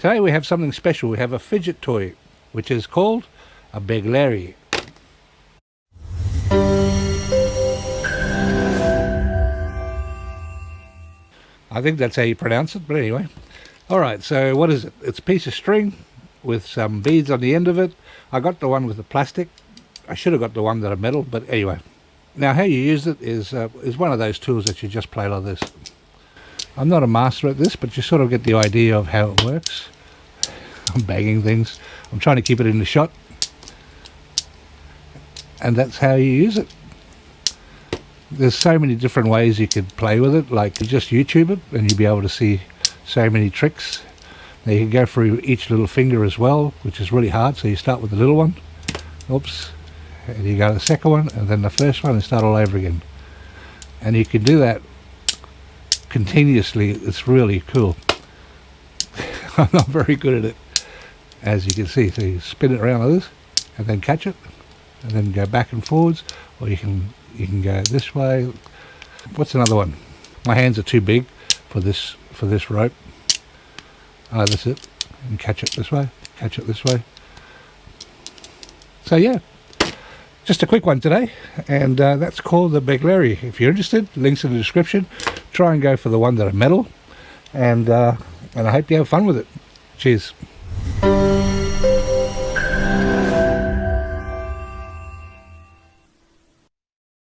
Today we have something special. We have a fidget toy, which is called a Begleri. I think that's how you pronounce it, but anyway. Alright, so what is it? It's a piece of string with some beads on the end of it. I got the one with the plastic. I should have got the one that are metal, but anyway. Now how you use it is one of those tools that you just play like this. I'm not a master at this, but you sort of get the idea of how it works. I'm banging things. I'm trying to keep it in the shot. And that's how you use it. There's so many different ways you could play with it. Like you just YouTube it and you'll be able to see so many tricks. Now you can go through each little finger as well, which is really hard. So you start with the little one. Oops. And you go to the second one and then the first one and start all over again. And you can do that continuously. It's really cool. I'm not very good at it, as you can see. So you spin it around like this and then catch it and then go back and forwards, or you can go this way. What's another one? My hands are too big for this rope. Oh, that's it. And catch it this way, catch it this way. So yeah, just a quick one today, and that's called the Begleri. If you're interested, links in the description. Try and go for the one that are metal, and I hope you have fun with it. Cheers.